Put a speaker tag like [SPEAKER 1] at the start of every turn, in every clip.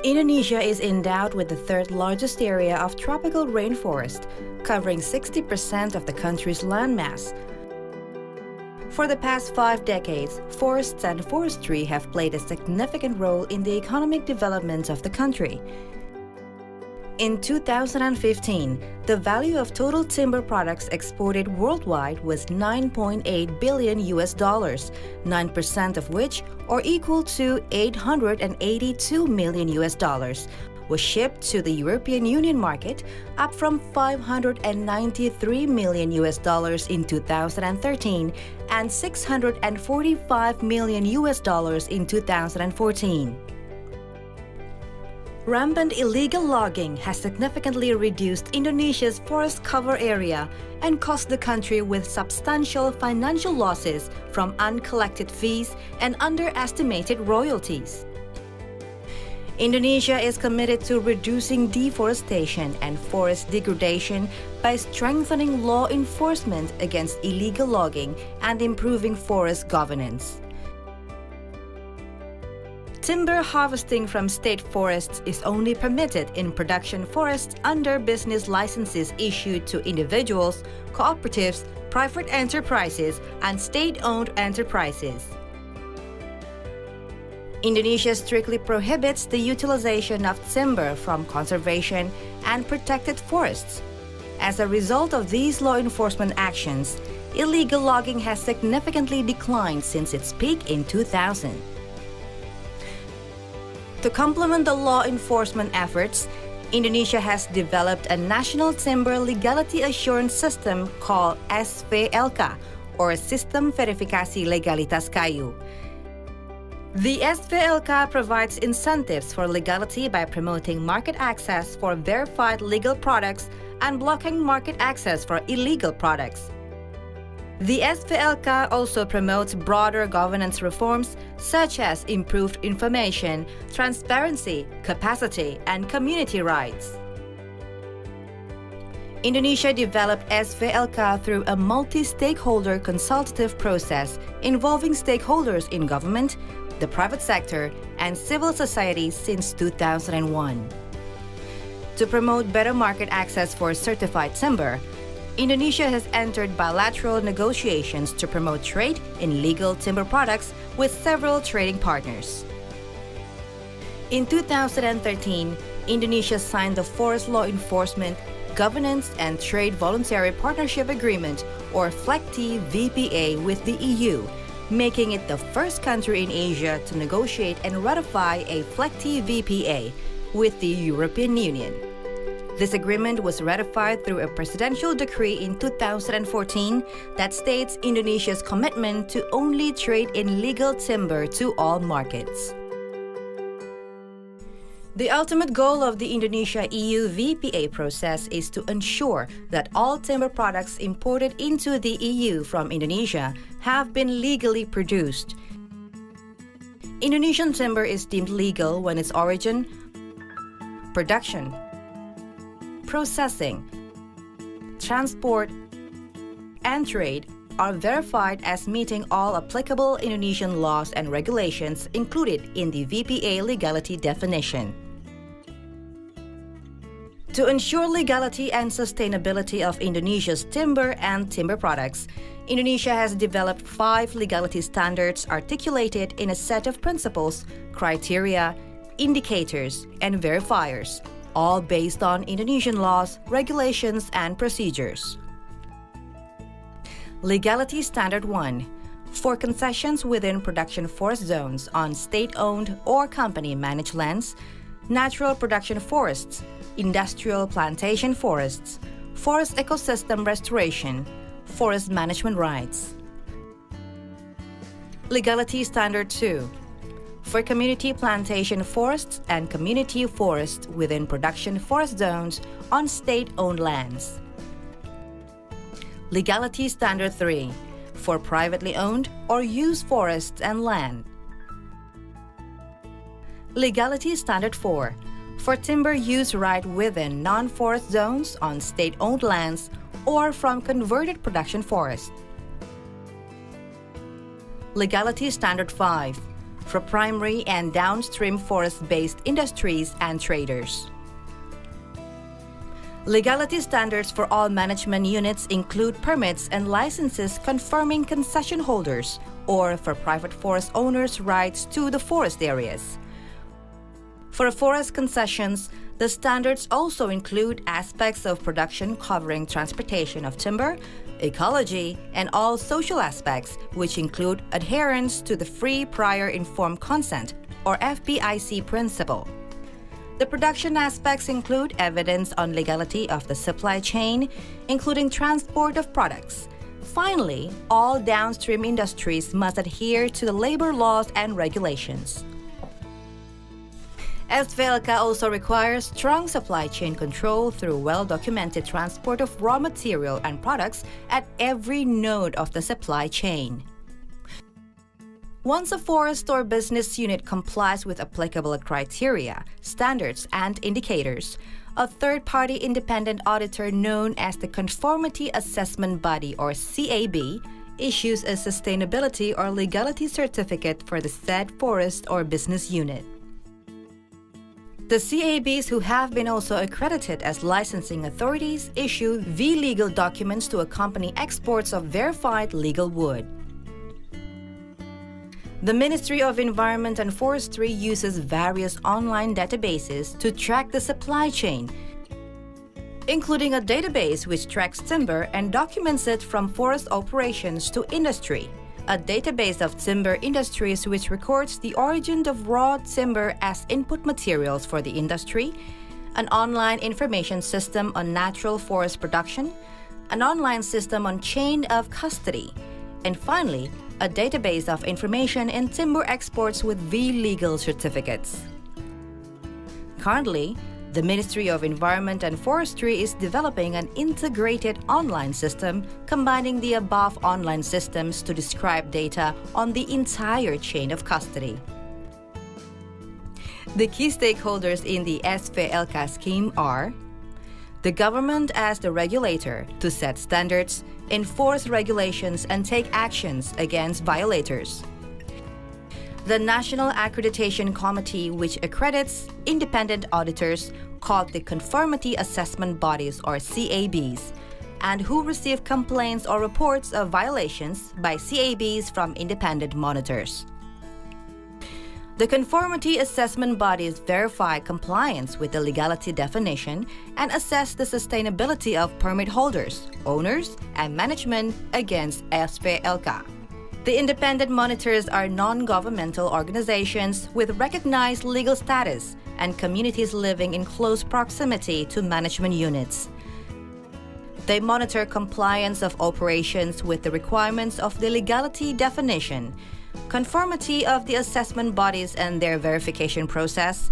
[SPEAKER 1] Indonesia is endowed with the third largest area of tropical rainforest, covering 60% of the country's landmass. For the past 5 decades, forests and forestry have played a significant role in the economic development of the country. In 2015, the value of total timber products exported worldwide was $9.8 billion, 9% of which, or equal to $882 million, was shipped to the European Union market, up from $593 million in 2013 and $645 million in 2014. Rampant illegal logging has significantly reduced Indonesia's forest cover area and cost the country with substantial financial losses from uncollected fees and underestimated royalties. Indonesia is committed to reducing deforestation and forest degradation by strengthening law enforcement against illegal logging and improving forest governance. Timber harvesting from state forests is only permitted in production forests under business licenses issued to individuals, cooperatives, private enterprises, and state-owned enterprises. Indonesia strictly prohibits the utilization of timber from conservation and protected forests. As a result of these law enforcement actions, illegal logging has significantly declined since its peak in 2000. To complement the law enforcement efforts, Indonesia has developed a national timber legality assurance system called SVLK, or Sistem Verifikasi Legalitas Kayu. The SVLK provides incentives for legality by promoting market access for verified legal products and blocking market access for illegal products. The SVLK also promotes broader governance reforms such as improved information, transparency, capacity, and community rights. Indonesia developed SVLK through a multi-stakeholder consultative process involving stakeholders in government, the private sector, and civil society since 2001. To promote better market access for certified timber, Indonesia has entered bilateral negotiations to promote trade in legal timber products with several trading partners. In 2013, Indonesia signed the Forest Law Enforcement, Governance and Trade Voluntary Partnership Agreement, or FLEGT-VPA, with the EU, making it the first country in Asia to negotiate and ratify a FLEGT-VPA with the European Union. This agreement was ratified through a presidential decree in 2014 that states Indonesia's commitment to only trade in legal timber to all markets. The ultimate goal of the Indonesia-EU VPA process is to ensure that all timber products imported into the EU from Indonesia have been legally produced. Indonesian timber is deemed legal when its origin, production, processing, transport, and trade are verified as meeting all applicable Indonesian laws and regulations included in the VPA legality definition. To ensure legality and sustainability of Indonesia's timber and timber products, Indonesia has developed 5 legality standards articulated in a set of principles, criteria, indicators, and verifiers, all based on Indonesian laws, regulations, and procedures. Legality Standard 1. For concessions within production forest zones on state-owned or company-managed lands, natural production forests, industrial plantation forests, forest ecosystem restoration, forest management rights. Legality Standard 2. For community plantation forests and community forests within production forest zones on state-owned lands. Legality Standard 3. For privately owned or used forests and land. Legality Standard 4. For timber use right within non-forest zones on state-owned lands or from converted production forests. Legality Standard 5. for primary and downstream forest-based industries and traders. Legality standards for all management units include permits and licenses confirming concession holders or for private forest owners' rights to the forest areas. For forest concessions, the standards also include aspects of production covering transportation of timber, ecology, and all social aspects, which include adherence to the Free Prior Informed Consent, or FPIC principle. The production aspects include evidence on legality of the supply chain, including transport of products. Finally, all downstream industries must adhere to the labor laws and regulations. FLEGT also requires strong supply chain control through well-documented transport of raw material and products at every node of the supply chain. Once a forest or business unit complies with applicable criteria, standards, and indicators, a third-party independent auditor known as the Conformity Assessment Body or CAB issues a sustainability or legality certificate for the said forest or business unit. The CABs who have been also accredited as licensing authorities issue V-legal documents to accompany exports of verified legal wood. The Ministry of Environment and Forestry uses various online databases to track the supply chain, including a database which tracks timber and documents it from forest operations to industry, a database of timber industries which records the origin of raw timber as input materials for the industry, an online information system on natural forest production, an online system on chain of custody, and finally, a database of information in timber exports with V-legal certificates. Currently, the Ministry of Environment and Forestry is developing an integrated online system combining the above online systems to describe data on the entire chain of custody. The key stakeholders in the FLEGT scheme are the government as the regulator to set standards, enforce regulations, and take actions against violators. The National Accreditation Committee, which accredits independent auditors called the Conformity Assessment Bodies or CABs, and who receive complaints or reports of violations by CABs from independent monitors. The conformity assessment bodies verify compliance with the legality definition and assess the sustainability of permit holders, owners, and management against FLEGT. The independent monitors are non-governmental organizations with recognized legal status and communities living in close proximity to management units. They monitor compliance of operations with the requirements of the legality definition, conformity of the assessment bodies and their verification process,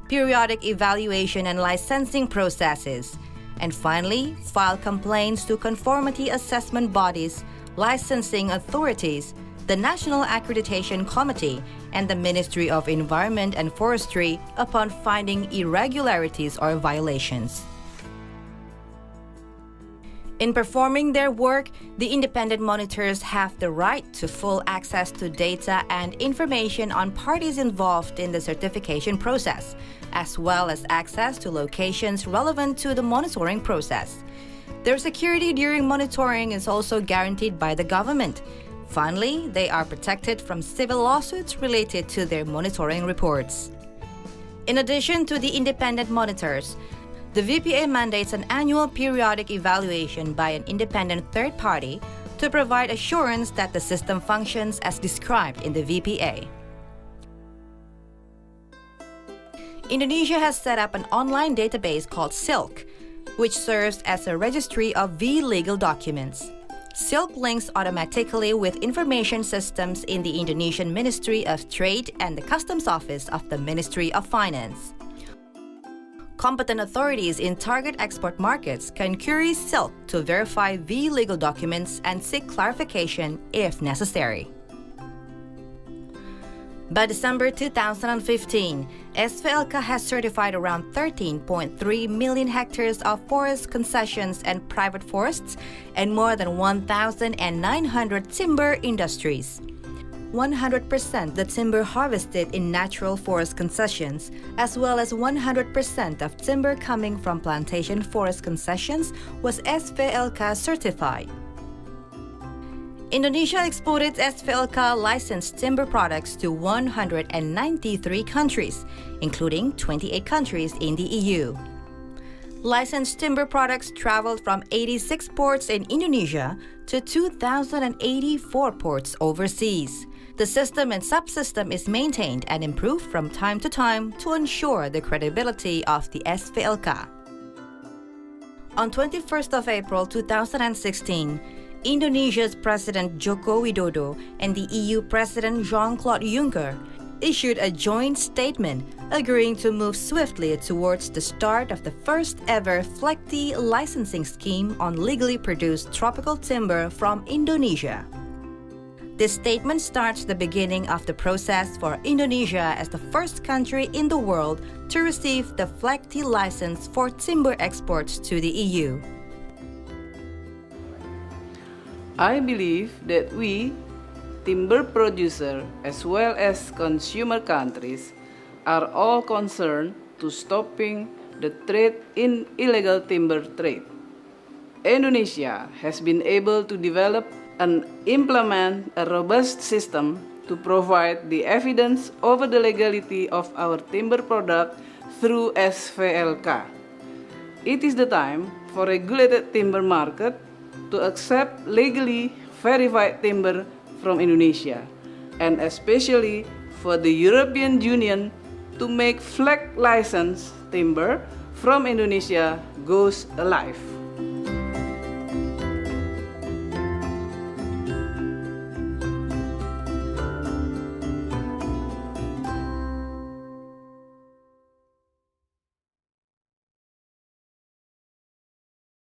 [SPEAKER 1] periodic evaluation and licensing processes, and finally, file complaints to conformity assessment bodies, licensing authorities, the National Accreditation Committee, and the Ministry of Environment and Forestry upon finding irregularities or violations. In performing their work, the independent monitors have the right to full access to data and information on parties involved in the certification process, as well as access to locations relevant to the monitoring process. Their security during monitoring is also guaranteed by the government. Finally, they are protected from civil lawsuits related to their monitoring reports. In addition to the independent monitors, the VPA mandates an annual periodic evaluation by an independent third party to provide assurance that the system functions as described in the VPA. Indonesia has set up an online database called SILK, which serves as a registry of V-legal documents. SILK links automatically with information systems in the Indonesian Ministry of Trade and the Customs Office of the Ministry of Finance. Competent authorities in target export markets can query SILK to verify V-legal documents and seek clarification if necessary. By December 2015, FLEGT has certified around 13.3 million hectares of forest concessions and private forests and more than 1,900 timber industries. 100% the timber harvested in natural forest concessions, as well as 100% of timber coming from plantation forest concessions was FLEGT certified. Indonesia exported FLEGT licensed timber products to 193 countries, including 28 countries in the EU. Licensed timber products traveled from 86 ports in Indonesia to 2,084 ports overseas. The system and subsystem is maintained and improved from time to time to ensure the credibility of the FLEGT. On 21st of April 2016, Indonesia's President Joko Widodo and the EU President Jean-Claude Juncker issued a joint statement agreeing to move swiftly towards the start of the first ever FLEGT licensing scheme on legally produced tropical timber from Indonesia. This statement starts the beginning of the process for Indonesia as the first country in the world to receive the FLEGT license for timber exports to the EU.
[SPEAKER 2] I believe that we, timber producers as well as consumer countries, are all concerned to stopping the trade in illegal timber trade. Indonesia has been able to develop and implement a robust system to provide the evidence over the legality of our timber product through FLEGT. It is the time for regulated timber market to accept legally verified timber from Indonesia, and especially for the European Union to make FLEGT licensed timber from Indonesia goes alive.